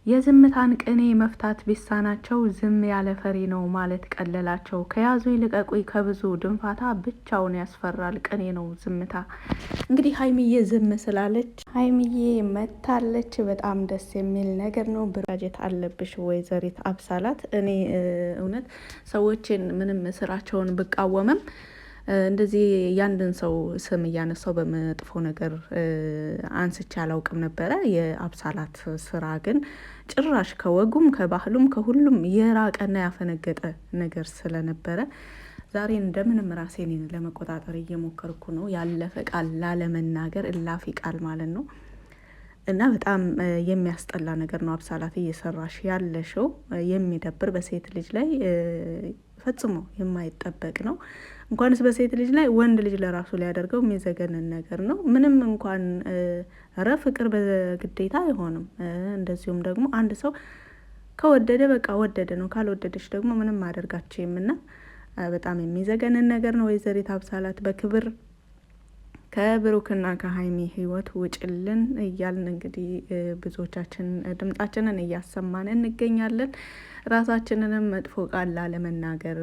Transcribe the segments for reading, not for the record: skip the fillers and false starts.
የዝምታን ቅኔ መፍታት ቢሳናቸው ዝም ያለ ፈሪ ነው ማለት ቀለላቸው። ከያዙ ይልቀቁኝ ከብዙ ድንፋታ ብቻውን ያስፈራል ቅኔ ነው ዝምታ። እንግዲህ ሀይሚዬ ዝም ስላለች ሀይሚዬ መታለች። በጣም ደስ የሚል ነገር ነው። ብራጀት አለብሽ ወይዘሪት አብሳላት። እኔ እውነት ሰዎችን ምንም ስራቸውን ብቃወምም እንደዚህ ያንድን ሰው ስም እያነሳው በመጥፎ ነገር አንስቼ አላውቅም ነበረ። የአብሳላት ስራ ግን ጭራሽ ከወጉም ከባህሉም ከሁሉም የራቀና ያፈነገጠ ነገር ስለነበረ ዛሬ እንደምንም ራሴን ለመቆጣጠር እየሞከርኩ ነው። ያለፈ ቃል ላለመናገር እላፊ ቃል ማለት ነው። እና በጣም የሚያስጠላ ነገር ነው አብሳላት እየሰራሽ ያለሽው። የሚደብር በሴት ልጅ ላይ ፈጽሞ የማይጠበቅ ነው። እንኳንስ በሴት ልጅ ላይ ወንድ ልጅ ለራሱ ሊያደርገው የሚዘገንን ነገር ነው። ምንም እንኳን ፍቅር በግዴታ አይሆንም። እንደዚሁም ደግሞ አንድ ሰው ከወደደ በቃ ወደደ ነው፣ ካልወደደች ደግሞ ምንም አደርጋችም እና በጣም የሚዘገንን ነገር ነው። ወይዘሪት አብሳላት በክብር ከብሩክና ከሀይሚ ህይወት ውጭልን እያልን እንግዲህ ብዙዎቻችን ድምጻችንን እያሰማን እንገኛለን። ራሳችንንም መጥፎ ቃል ላለመናገር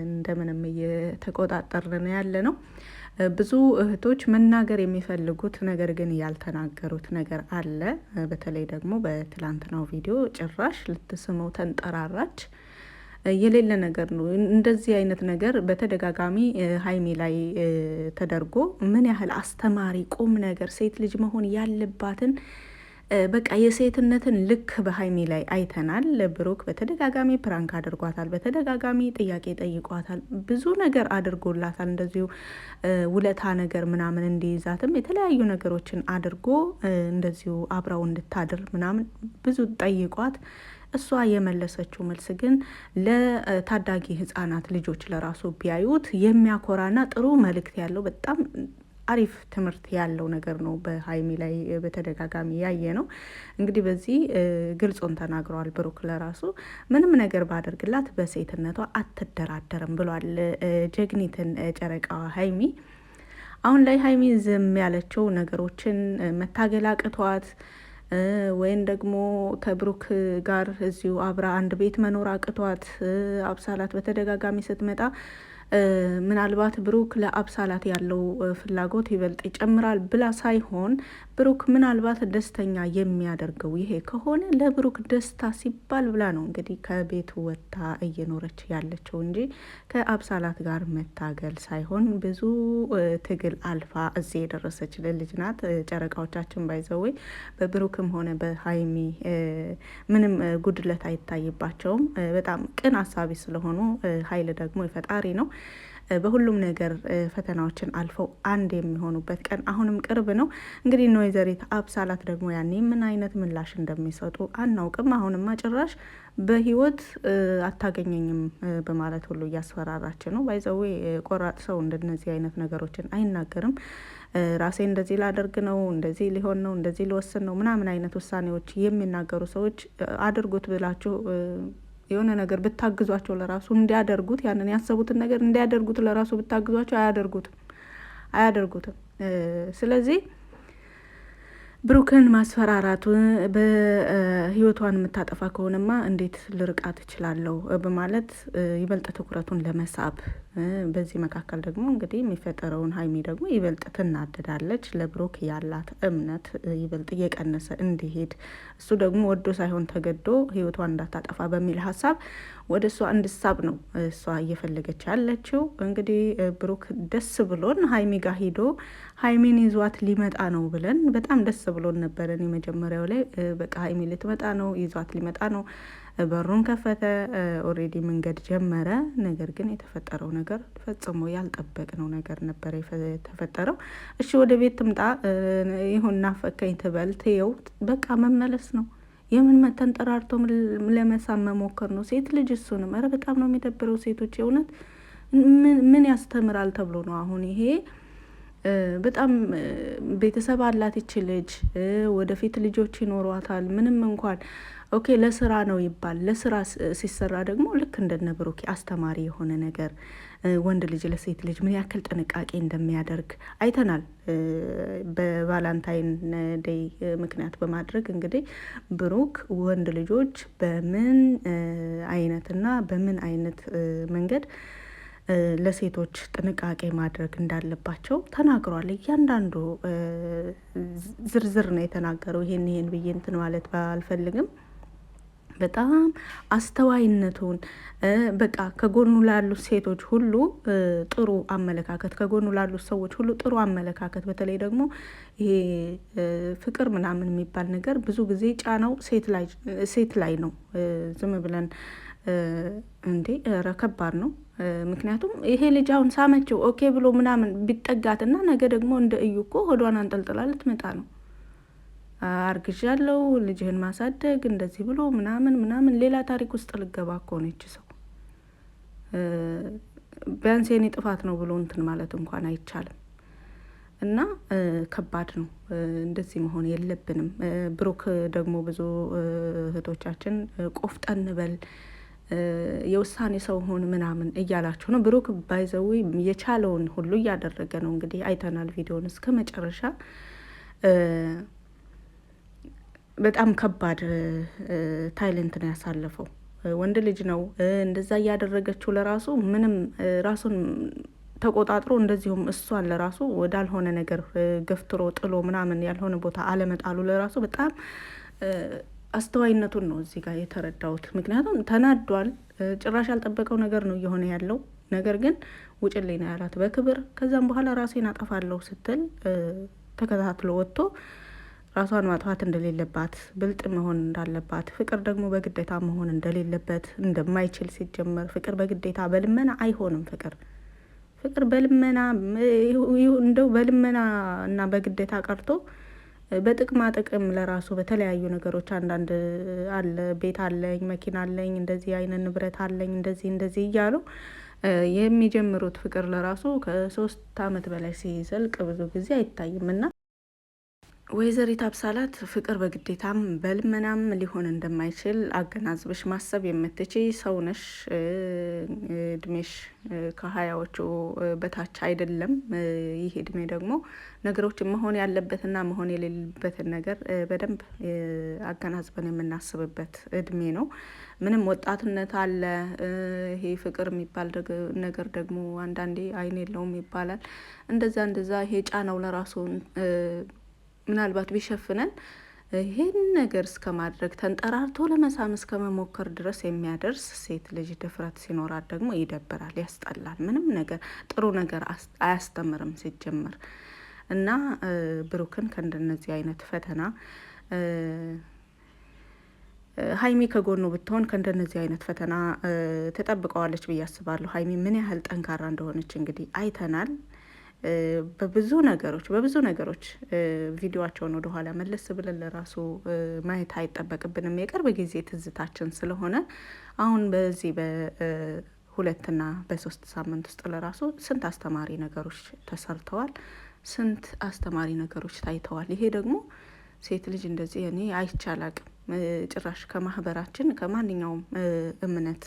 እንደምንም እየተቆጣጠርን ያለ ነው። ብዙ እህቶች መናገር የሚፈልጉት ነገር ግን ያልተናገሩት ነገር አለ። በተለይ ደግሞ በትላንትናው ቪዲዮ ጭራሽ ልትስመው ተንጠራራች። የሌለ ነገር ነው። እንደዚህ አይነት ነገር በተደጋጋሚ ሀይሚ ላይ ተደርጎ ምን ያህል አስተማሪ ቁም ነገር ሴት ልጅ መሆን ያለባትን በቃ የሴትነትን ልክ በሀይሚ ላይ አይተናል። ብሩክ በተደጋጋሚ ፕራንክ አድርጓታል፣ በተደጋጋሚ ጥያቄ ጠይቋታል፣ ብዙ ነገር አድርጎላታል። እንደዚሁ ውለታ ነገር ምናምን እንዲይዛትም የተለያዩ ነገሮችን አድርጎ እንደዚሁ አብራው እንድታድር ምናምን ብዙ ጠይቋት እሷ የመለሰችው መልስ ግን ለታዳጊ ህጻናት ልጆች ለራሱ ቢያዩት የሚያኮራና ጥሩ መልእክት ያለው በጣም አሪፍ ትምህርት ያለው ነገር ነው። በሀይሚ ላይ በተደጋጋሚ ያየ ነው። እንግዲህ በዚህ ግልጾን ተናግረዋል። ብሩክ ለራሱ ምንም ነገር ባደርግላት በሴትነቷ አትደራደርም ብሏል። ጀግኒትን ጨረቃዋ ሀይሚ አሁን ላይ ሀይሚ ዝም ያለችው ነገሮችን መታገል አቅቷት ወይም ደግሞ ከብሩክ ጋር እዚሁ አብራ አንድ ቤት መኖር አቅቷት አብሳላት በተደጋጋሚ ስትመጣ ምናልባት ብሩክ ለአብሳላት ያለው ፍላጎት ይበልጥ ይጨምራል ብላ ሳይሆን ብሩክ ምናልባት ደስተኛ የሚያደርገው ይሄ ከሆነ ለብሩክ ደስታ ሲባል ብላ ነው እንግዲህ ከቤቱ ወጥታ እየኖረች ያለችው እንጂ ከአብሳላት ጋር መታገል ሳይሆን ብዙ ትግል አልፋ እዚህ የደረሰች ልጅ ናት። ጨረቃዎቻችን ባይዘወይ በብሩክም ሆነ በሀይሚ ምንም ጉድለት አይታይባቸውም። በጣም ቅን አሳቢ ስለሆኑ ኃይል ደግሞ የፈጣሪ ነው። በሁሉም ነገር ፈተናዎችን አልፈው አንድ የሚሆኑበት ቀን አሁንም ቅርብ ነው። እንግዲህ እነ ወይዘሪት አብሳላት ደግሞ ያኔ ምን አይነት ምላሽ እንደሚሰጡ አናውቅም። አሁንማ ጭራሽ በህይወት አታገኘኝም በማለት ሁሉ እያስፈራራች ነው። ባይዘዌ ቆራጥ ሰው እንደነዚህ አይነት ነገሮችን አይናገርም። ራሴ እንደዚህ ላደርግ ነው፣ እንደዚህ ሊሆን ነው፣ እንደዚህ ሊወስን ነው ምናምን አይነት ውሳኔዎች የሚናገሩ ሰዎች አድርጉት ብላችሁ የሆነ ነገር ብታግዟቸው ለራሱ እንዲያደርጉት ያንን ያሰቡትን ነገር እንዲያደርጉት ለራሱ ብታግዟቸው አያደርጉትም። ስለዚህ ብሩክን ማስፈራራቱ በህይወቷን የምታጠፋ ከሆነማ እንዴት ልርቃት እችላለሁ በማለት ይበልጥ ትኩረቱን ለመሳብ በዚህ መካከል ደግሞ እንግዲህ የሚፈጠረውን ሀይሚ ደግሞ ይበልጥ ትናደዳለች። ለብሩክ ያላት እምነት ይበልጥ እየቀነሰ እንዲሄድ እሱ ደግሞ ወዶ ሳይሆን ተገዶ ህይወቷን እንዳታጠፋ በሚል ሀሳብ ወደ እሷ እንድሳብ ነው እሷ እየፈለገች ያለችው። እንግዲህ ብሩክ ደስ ብሎን ሀይሚ ጋር ሂዶ ሀይሚን ይዟት ሊመጣ ነው ብለን በጣም ደስ ብሎን ነበረን። የመጀመሪያው ላይ በቃ ሀይሚ ልትመጣ ነው፣ ይዟት ሊመጣ ነው፣ በሩን ከፈተ፣ ኦሬዲ መንገድ ጀመረ። ነገር ግን የተፈጠረው ነገር ፈጽሞ ያልጠበቅነው ነገር ነበረ የተፈጠረው። እሺ ወደ ቤት ትምጣ ይሁን ናፈቀኝ ትበል ትየው፣ በቃ መመለስ ነው። የምን ተንጠራርቶ ለመሳም መሞከር ነው? ሴት ልጅ እሱንም ኧረ በጣም ነው የሚደብረው። ሴቶች የእውነት ምን ያስተምራል ተብሎ ነው አሁን ይሄ በጣም ቤተሰብ አላት ይች ልጅ፣ ወደፊት ልጆች ይኖሯታል። ምንም እንኳን ኦኬ ለስራ ነው ይባል፣ ለስራ ሲሰራ ደግሞ ልክ እንደነ ብሩኬ አስተማሪ የሆነ ነገር ወንድ ልጅ ለሴት ልጅ ምን ያክል ጥንቃቄ እንደሚያደርግ አይተናል። በቫላንታይን ዴይ ምክንያት በማድረግ እንግዲህ ብሩክ ወንድ ልጆች በምን አይነትና በምን አይነት መንገድ ለሴቶች ጥንቃቄ ማድረግ እንዳለባቸው ተናግሯል። እያንዳንዱ ዝርዝር ነው የተናገረው። ይሄን ብዬ እንትን ማለት አልፈልግም። በጣም አስተዋይነቱን በቃ ከጎኑ ላሉት ሴቶች ሁሉ ጥሩ አመለካከት፣ ከጎኑ ላሉት ሰዎች ሁሉ ጥሩ አመለካከት። በተለይ ደግሞ ይሄ ፍቅር ምናምን የሚባል ነገር ብዙ ጊዜ ጫናው ሴት ላይ ነው። ዝም ብለን እንዴ ኧረ ከባድ ነው። ምክንያቱም ይሄ ልጅ አሁን ሳመችው ኦኬ ብሎ ምናምን ቢጠጋትና ነገ ደግሞ እንደ እዩ እኮ ሆዷን አንጠልጥላ ልትመጣ ነው። አርግዣለሁ ልጅህን ማሳደግ እንደዚህ ብሎ ምናምን ሌላ ታሪክ ውስጥ ልገባ እኮ ነች ሰው። ቢያንስ የኔ ጥፋት ነው ብሎ እንትን ማለት እንኳን አይቻልም። እና ከባድ ነው። እንደዚህ መሆን የለብንም። ብሩክ ደግሞ ብዙ እህቶቻችን ቆፍጠን በል የውሳኔ ሰው ሆን ምናምን እያላችሁ ነው። ብሩክ ባይዘዊ የቻለውን ሁሉ እያደረገ ነው። እንግዲህ አይተናል ቪዲዮን እስከ መጨረሻ። በጣም ከባድ ታይለንት ነው ያሳለፈው። ወንድ ልጅ ነው እንደዛ እያደረገችው ለራሱ ምንም ራሱን ተቆጣጥሮ እንደዚሁም እሷን ለራሱ ወዳልሆነ ነገር ገፍትሮ ጥሎ ምናምን ያልሆነ ቦታ አለመጣሉ ለራሱ በጣም አስተዋይነቱን ነው እዚህ ጋር የተረዳሁት። ምክንያቱም ተናዷል። ጭራሽ ያልጠበቀው ነገር ነው እየሆነ ያለው። ነገር ግን ውጭልኝ ነው ያላት በክብር። ከዛም በኋላ ራሴን አጠፋለሁ ስትል ተከታትሎ ወጥቶ ራሷን ማጥፋት እንደሌለባት፣ ብልጥ መሆን እንዳለባት፣ ፍቅር ደግሞ በግዴታ መሆን እንደሌለበት እንደማይችል ሲጀመር ፍቅር በግዴታ በልመና አይሆንም። ፍቅር በልመና እንደው በልመና እና በግዴታ ቀርቶ በጥቅማ ጥቅም ለራሱ በተለያዩ ነገሮች አንዳንድ አለ ቤት አለኝ መኪና አለኝ እንደዚህ አይነት ንብረት አለኝ እንደዚህ እያሉ የሚጀምሩት ፍቅር ለራሱ ከ3 አመት በላይ ሲዘልቅ ብዙ ጊዜ አይታይም። እና ወይዘሪት አብሳላት ፍቅር በግዴታም በልመናም ሊሆን እንደማይችል አገናዝበሽ ማሰብ የምትችይ ሰው ነሽ። እድሜሽ ከ20ዎቹ በታች አይደለም። ይህ እድሜ ደግሞ ነገሮችን መሆን ያለበትና መሆን የሌለበትን ነገር በደንብ አገናዝበን የምናስብበት እድሜ ነው። ምንም ወጣትነት አለ። ይሄ ፍቅር የሚባል ነገር ደግሞ አንዳንዴ አይን የለውም ይባላል። እንደዛ ይሄ ጫናው ለራሱ ምናልባት ቢሸፍነን ይሄን ነገር እስከ ማድረግ ተንጠራርቶ ለመሳም እስከ መሞከር ድረስ የሚያደርስ ሴት ልጅ ድፍረት ሲኖራት ደግሞ ይደብራል፣ ያስጠላል። ምንም ነገር ጥሩ ነገር አያስተምርም ሲጀምር። እና ብሩክን ከእንደነዚህ አይነት ፈተና ሀይሚ ከጎኑ ብትሆን ከእንደነዚህ አይነት ፈተና ተጠብቀዋለች ብዬ አስባለሁ። ሀይሚ ምን ያህል ጠንካራ እንደሆነች እንግዲህ አይተናል። በብዙ ነገሮች ቪዲዮቸውን ወደኋላ መለስ ብለን ለራሱ ማየት አይጠበቅብንም። የቅርብ ጊዜ ትዝታችን ስለሆነ አሁን በዚህ በ2 እና በ3 ሳምንት ውስጥ ለራሱ ስንት አስተማሪ ነገሮች ተሰርተዋል፣ ስንት አስተማሪ ነገሮች ታይተዋል። ይሄ ደግሞ ሴት ልጅ እንደዚህ እኔ አይቻላቅም ጭራሽ ከማህበራችን ከማንኛውም እምነት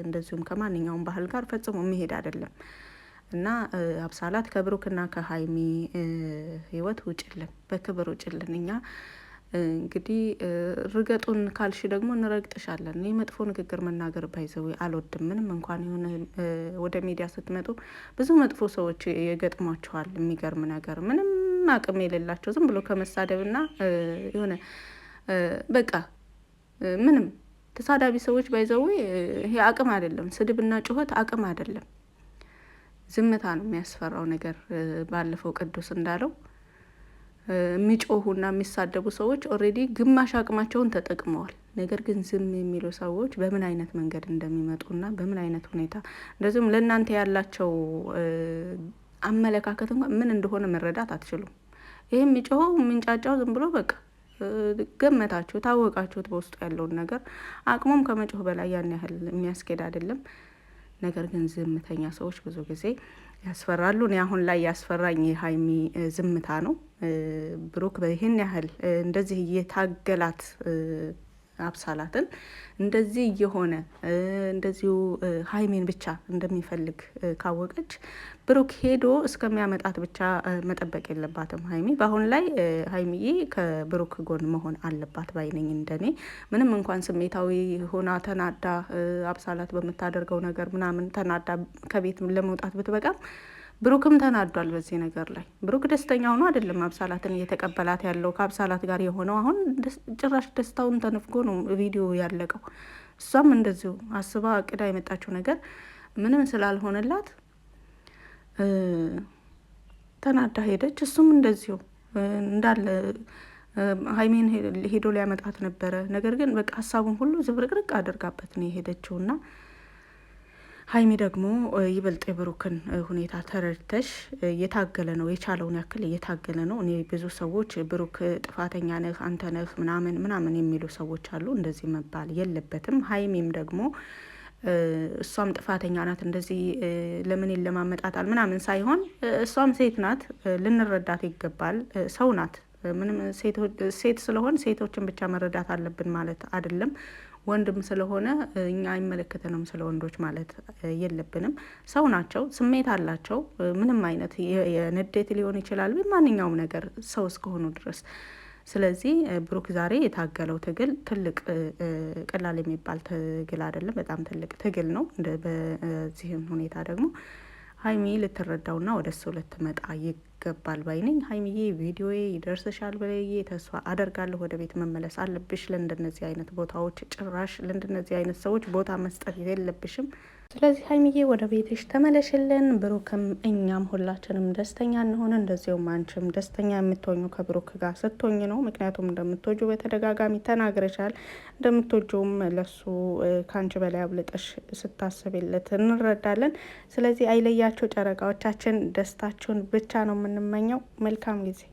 እንደዚሁም ከማንኛውም ባህል ጋር ፈጽሞ የሚሄድ አይደለም። እና አብሳላት ከብሩክና ከሀይሚ ህይወት ውጭልን፣ በክብር ውጭልን። እኛ እንግዲህ ርገጡን ካልሽ ደግሞ እንረግጥሻለን። እኔ መጥፎ ንግግር መናገር ባይዘው አልወድም። ምንም እንኳን የሆነ ወደ ሚዲያ ስትመጡ ብዙ መጥፎ ሰዎች የገጥሟቸዋል። የሚገርም ነገር ምንም አቅም የሌላቸው ዝም ብሎ ከመሳደብና የሆነ በቃ ምንም ተሳዳቢ ሰዎች ባይዘው ይሄ አቅም አይደለም። ስድብና ጩኸት አቅም አይደለም። ዝምታ ነው የሚያስፈራው ነገር። ባለፈው ቅዱስ እንዳለው የሚጮሁና የሚሳደቡ ሰዎች ኦልሬዲ ግማሽ አቅማቸውን ተጠቅመዋል። ነገር ግን ዝም የሚሉ ሰዎች በምን አይነት መንገድ እንደሚመጡና በምን አይነት ሁኔታ እንደዚሁም ለእናንተ ያላቸው አመለካከት እንኳን ምን እንደሆነ መረዳት አትችሉም። ይሄ የሚጮኸው የምንጫጫው ዝም ብሎ በቃ ገመታችሁ ታወቃችሁት በውስጡ ያለውን ነገር። አቅሙም ከመጮህ በላይ ያን ያህል የሚያስኬድ አይደለም። ነገር ግን ዝምተኛ ሰዎች ብዙ ጊዜ ያስፈራሉ። እኔ አሁን ላይ ያስፈራኝ የሀይሚ ዝምታ ነው። ብሩክ ይህን ያህል እንደዚህ እየታገላት አብሳላትን እንደዚህ እየሆነ እንደዚሁ ሀይሜን ብቻ እንደሚፈልግ ካወቀች ብሩክ ሄዶ እስከሚያመጣት ብቻ መጠበቅ የለባትም። ሀይሚ በአሁን ላይ ሀይሚዬ ከብሩክ ጎን መሆን አለባት ባይነኝ። እንደኔ ምንም እንኳን ስሜታዊ ሆና ተናዳ አብሳላት በምታደርገው ነገር ምናምን ተናዳ ከቤት ለመውጣት ብትበቃም ብሩክም ተናዷል በዚህ ነገር ላይ። ብሩክ ደስተኛ ሆኖ አይደለም አብሳላትን እየተቀበላት ያለው። ከአብሳላት ጋር የሆነው አሁን ጭራሽ ደስታውን ተነፍጎ ነው ቪዲዮ ያለቀው። እሷም እንደዚሁ አስባ አቅዳ የመጣችው ነገር ምንም ስላልሆነላት ተናዳ ሄደች። እሱም እንደዚሁ እንዳለ ሀይሜን ሄዶ ሊያመጣት ነበረ። ነገር ግን በቃ ሀሳቡን ሁሉ ዝብርቅርቅ አድርጋበት ነው የሄደችውና ሀይሚ ደግሞ ይበልጥ የብሩክን ሁኔታ ተረድተሽ እየታገለ ነው፣ የቻለውን ያክል እየታገለ ነው። እኔ ብዙ ሰዎች ብሩክ ጥፋተኛ ነህ አንተ ነህ ምናምን የሚሉ ሰዎች አሉ። እንደዚህ መባል የለበትም። ሀይሚም ደግሞ እሷም ጥፋተኛ ናት፣ እንደዚህ ለምን ይለማመጣታል ምናምን ሳይሆን እሷም ሴት ናት፣ ልንረዳት ይገባል። ሰው ናት። ምንም ሴት ስለሆን ሴቶችን ብቻ መረዳት አለብን ማለት አይደለም። ወንድም ስለሆነ እኛ አይመለከተንም ስለ ወንዶች ማለት የለብንም። ሰው ናቸው፣ ስሜት አላቸው። ምንም አይነት የንዴት ሊሆን ይችላል፣ ማንኛውም ነገር ሰው እስከሆኑ ድረስ። ስለዚህ ብሩክ ዛሬ የታገለው ትግል ትልቅ ቀላል የሚባል ትግል አይደለም፣ በጣም ትልቅ ትግል ነው። በዚህም ሁኔታ ደግሞ ሀይሚ ልትረዳውና ወደ እሱ ልትመጣ ይገባል ባይነኝ። ሀይሚዬ ቪዲዮዬ ይደርስሻል ብዬ ተስፋ አደርጋለሁ። ወደ ቤት መመለስ አለብሽ። ለእንደነዚህ አይነት ቦታዎች ጭራሽ ለእንደነዚህ አይነት ሰዎች ቦታ መስጠት የለብሽም። ስለዚህ ሀይሚዬ ወደ ቤትሽ ተመለሽልን። ብሩክም እኛም ሁላችንም ደስተኛ እንሆን። እንደዚሁም አንቺም ደስተኛ የምትሆኙ ከብሩክ ጋር ስትሆኝ ነው። ምክንያቱም እንደምትወጁ በተደጋጋሚ ተናግረሻል። እንደምትወጁም ለሱ ከአንቺ በላይ አብልጠሽ ስታስብለት እንረዳለን። ስለዚህ አይለያቸው ጨረቃዎቻችን፣ ደስታችሁን ብቻ ነው የምንመኘው። መልካም ጊዜ